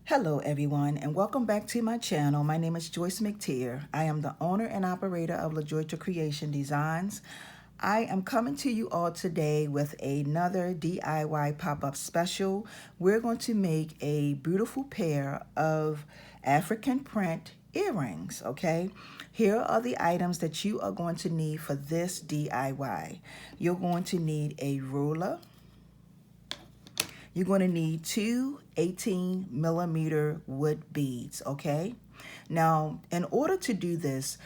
Hello everyone and welcome back to my channel. My name is Joyce McTeer. I am the owner and operator of LaJoyta Creation Designs. I am coming to you all today with another DIY pop-up special. We're going to make a beautiful pair of African print earrings, okay? Here are the items that you are going to need for this DIY. You're going to need a ruler. You're going to need two 18mm wood beads, okay? Now, in order to do this,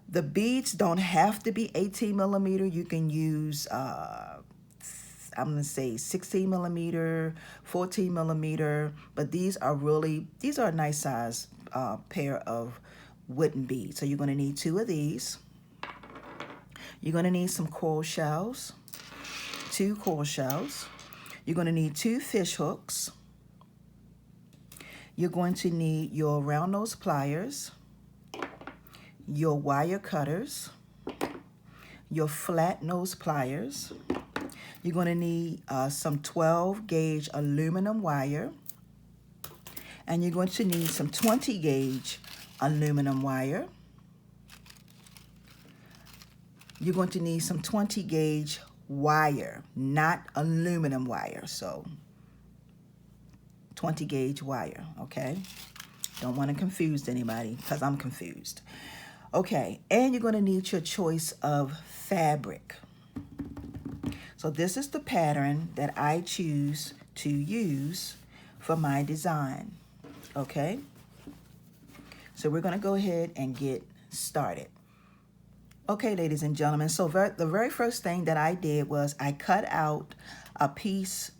the beads don't have to be 18mm. You can use, I'm going to say 16mm, 14mm, but these are a nice size pair of wooden beads. So you're going to need two of these. You're going to need some coral shells, two coral shells. You're going to need two fish hooks. You're going to need your round nose pliers, your wire cutters, your flat nose pliers. You're going to need some 12 gauge aluminum wire, and you're going to need some 20 gauge aluminum wire. You're going to need some 20 gauge wire, not aluminum wire, so 20 gauge wire, okay? Don't want to confuse anybody because I'm confused. Okay, and you're going to need your choice of fabric. So this is the pattern that I choose to use for my design, okay? So we're going to go ahead and get started. Okay, ladies and gentlemen, so the very first thing that I did was I cut out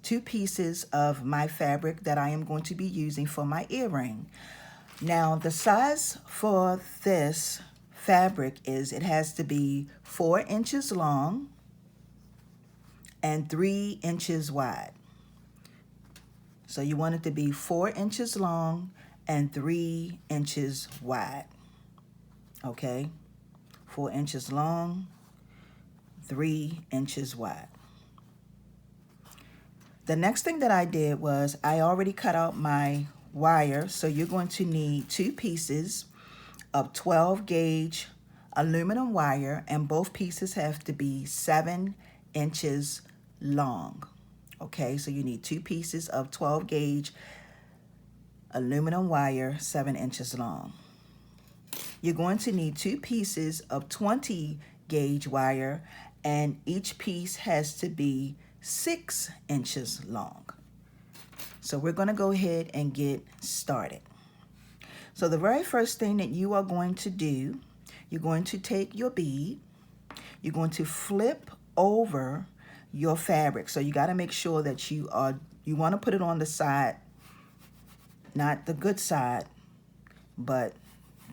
two pieces of my fabric that I am going to be using for my earring. Now, the size for this fabric is it has to be 4 inches long and 3 inches wide. So you want it to be 4 inches long and 3 inches wide, okay? 4 inches long, 3 inches wide. The next thing that I did was I already cut out my wire, so you're going to need two pieces of 12 gauge aluminum wire, and both pieces have to be 7 inches long. Okay, so you need two pieces of 12 gauge aluminum wire, 7 inches long. You're going to need two pieces of 20 gauge wire, and each piece has to be 6 inches long. So we're going to go ahead and get started. So the very first thing that you are going to do, you're going to take your bead, you're going to flip over your fabric. So you got to make sure that you want to put it on the side, not the good side, but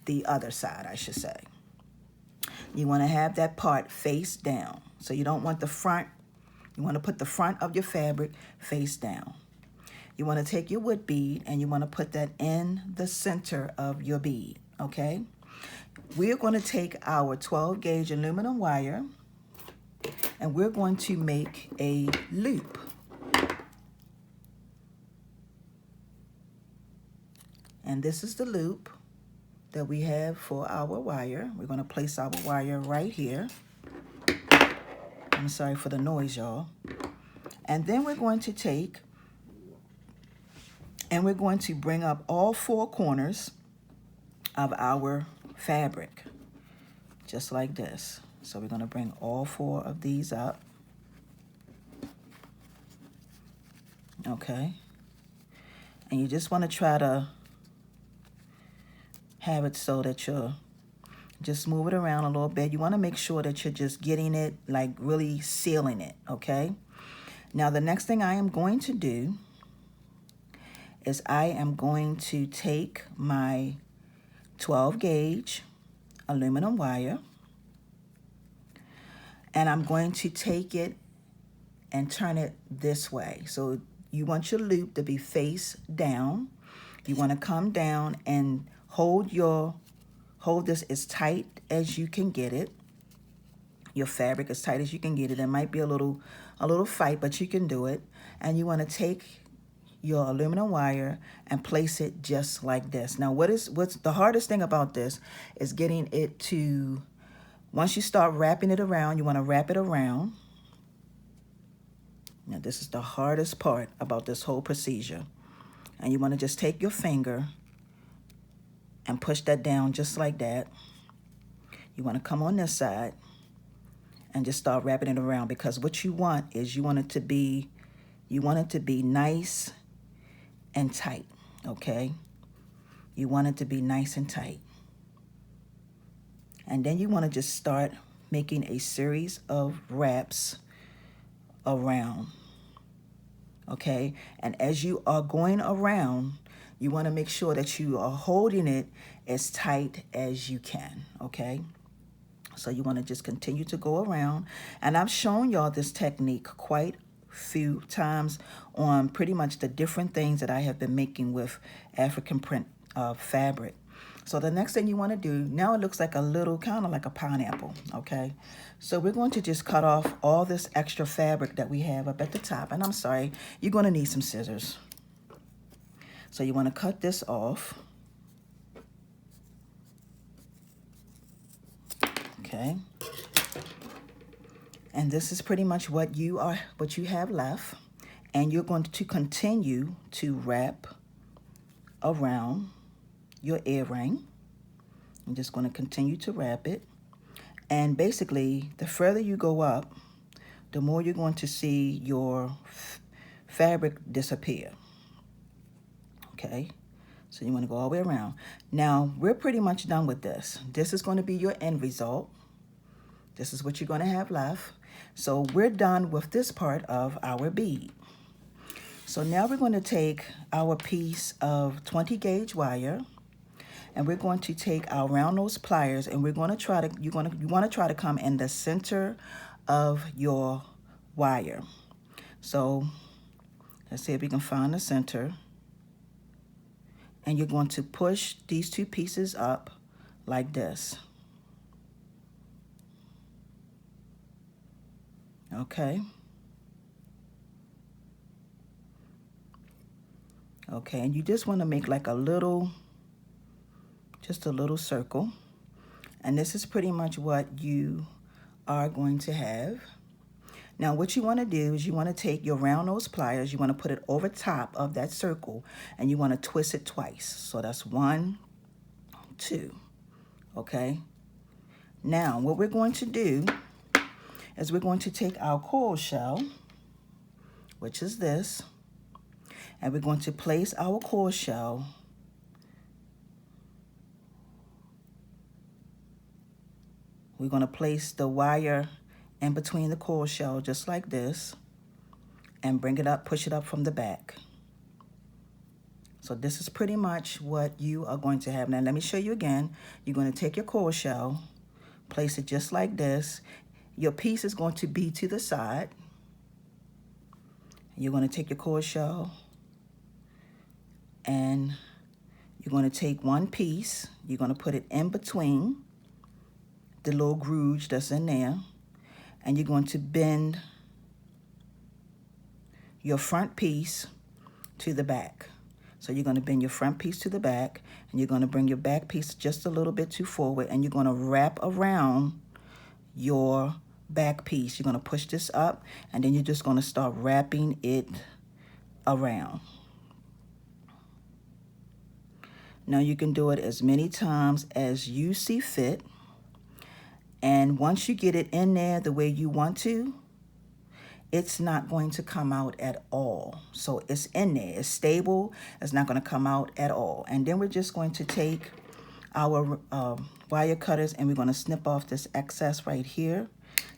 the other side, I should say. You want to have that part face down. So you don't want the front. You want to put the front of your fabric face down. You want to take your wood bead and you want to put that in the center of your bead, okay? We're going to take our 12 gauge aluminum wire and we're going to make a loop. And this is the loop that we have for our wire. We're going to place our wire right here. I'm sorry for the noise, y'all. And then we're going to take and we're going to bring up all four corners of our fabric, just like this. So we're going to bring all four of these up. Okay. And you just want to try to have it so that you're just move it around a little bit. You want to make sure that you're just getting it, like really sealing it, okay? Now the next thing I am going to do is I am going to take my 12 gauge aluminum wire and I'm going to take it and turn it this way. So you want your loop to be face down. You want to come down and hold this as tight as you can get it. Your fabric as tight as you can get it. It might be a little fight, but you can do it. And you want to take your aluminum wire and place it just like this. Now, what's the hardest thing about this is getting it to, once you start wrapping it around, you want to wrap it around. Now, this is the hardest part about this whole procedure. And you want to just take your finger and push that down just like that. You want to come on this side and just start wrapping it around, because what you want is you want it to be nice and tight, okay? You want it to be nice and tight. And then you want to just start making a series of wraps around, okay? And as you are going around, you want to make sure that you are holding it as tight as you can, okay? So you want to just continue to go around. And I've shown y'all this technique quite a few times on pretty much the different things that I have been making with African print fabric. So the next thing you want to do, now it looks like a little, kind of like a pineapple, okay? So we're going to just cut off all this extra fabric that we have up at the top. And I'm sorry, you're going to need some scissors. So you want to cut this off. Okay. And this is pretty much what you have left. And you're going to continue to wrap around your earring. I'm just going to continue to wrap it. And basically, the further you go up, the more you're going to see your fabric disappear. Okay, so you want to go all the way around. Now, we're pretty much done with this. This is going to be your end result. This is what you're going to have left. So we're done with this part of our bead. So now we're going to take our piece of 20 gauge wire, and we're going to take our round nose pliers, and we're going to try to, you want to try to come in the center of your wire. So let's see if we can find the center. And you're going to push these two pieces up like this. Okay. Okay, and you just want to make like a little, just a little circle. And this is pretty much what you are going to have. Now, what you want to do is you want to take your round nose pliers, you want to put it over top of that circle, and you want to twist it twice. So that's 1, 2, okay? Now, what we're going to do is we're going to take our coral shell, which is this, and we're going to place our coral shell we're going to place the wire in between the coral shell just like this and bring it up, push it up from the back. So this is pretty much what you are going to have. Now let me show you again. You're going to take your coral shell, place it just like this. Your piece is going to be to the side. You're going to take your coral shell and you're going to take one piece. You're going to put it in between the little grooves that's in there. And you're going to bend your front piece to the back. So you're going to bend your front piece to the back, and you're going to bring your back piece just a little bit too forward, and you're going to wrap around your back piece. You're going to push this up, and then you're just going to start wrapping it around. Now you can do it as many times as you see fit. And once you get it in there the way you want to, it's not going to come out at all. So it's in there, it's stable, it's not going to come out at all. And then we're just going to take our wire cutters and we're going to snip off this excess right here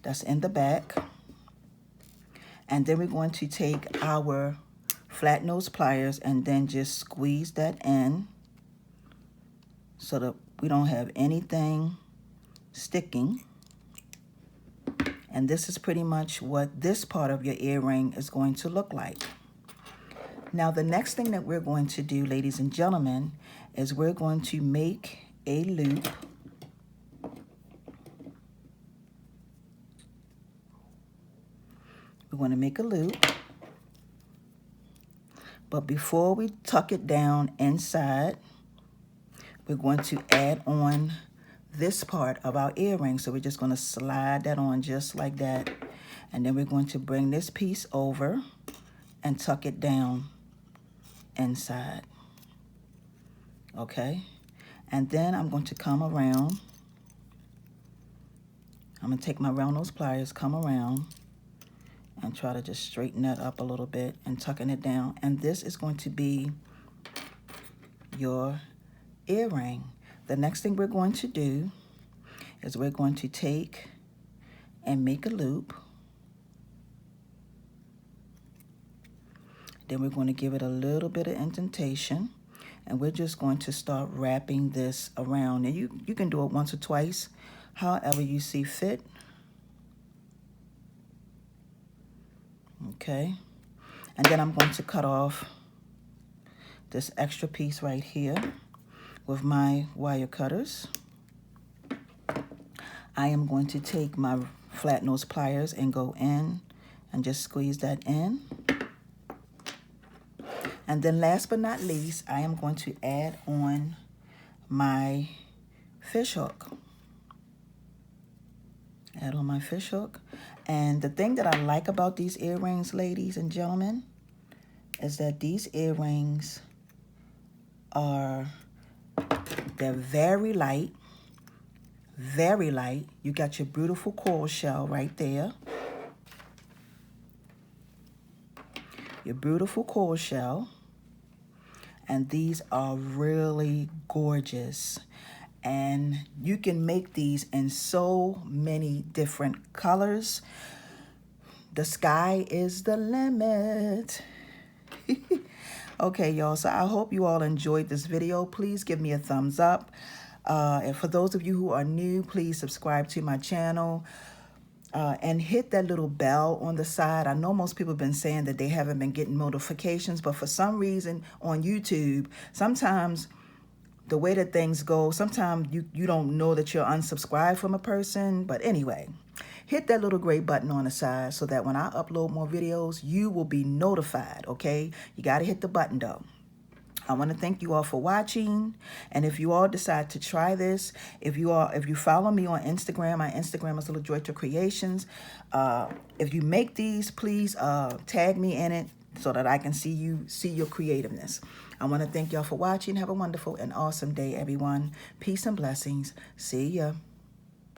that's in the back. And then we're going to take our flat nose pliers and then just squeeze that in so that we don't have anything sticking. And this is pretty much what this part of your earring is going to look like. Now the next thing that we're going to do, ladies and gentlemen, is we're going to make a loop. We're going to make a loop. But before we tuck it down inside, we're going to add on this part of our earring. So we're just going to slide that on just like that. And then we're going to bring this piece over and tuck it down inside. Okay? And then I'm going to come around. I'm going to take my round nose pliers, come around, and try to just straighten that up a little bit and tucking it down. And this is going to be your earring. The next thing we're going to do is we're going to take and make a loop. Then we're going to give it a little bit of indentation, and we're just going to start wrapping this around. And you can do it once or twice, however you see fit. Okay, and then I'm going to cut off this extra piece right here with my wire cutters. I am going to take my flat nose pliers and go in and just squeeze that in. And then last but not least, I am going to add on my fish hook. Add on my fish hook. And the thing that I like about these earrings, ladies and gentlemen, is that these earrings they're very light, very light. You got your beautiful coral shell right there. Your beautiful coral shell. And these are really gorgeous. And you can make these in so many different colors. The sky is the limit. Okay, y'all, so I hope you all enjoyed this video. Please give me a thumbs up. And for those of you who are new, please subscribe to my channel. And hit that little bell on the side. I know most people have been saying that they haven't been getting notifications, but for some reason on YouTube, sometimes the way that things go, sometimes you don't know that you're unsubscribed from a person. But anyway, hit that little gray button on the side so that when I upload more videos, you will be notified, okay? You got to hit the button though. I want to thank you all for watching. And if you all decide to try this, if you follow me on Instagram, my Instagram is Little Joy to Creations. If you make these, please tag me in it so that I can see your creativeness. I want to thank y'all for watching. Have a wonderful and awesome day, everyone. Peace and blessings. See ya.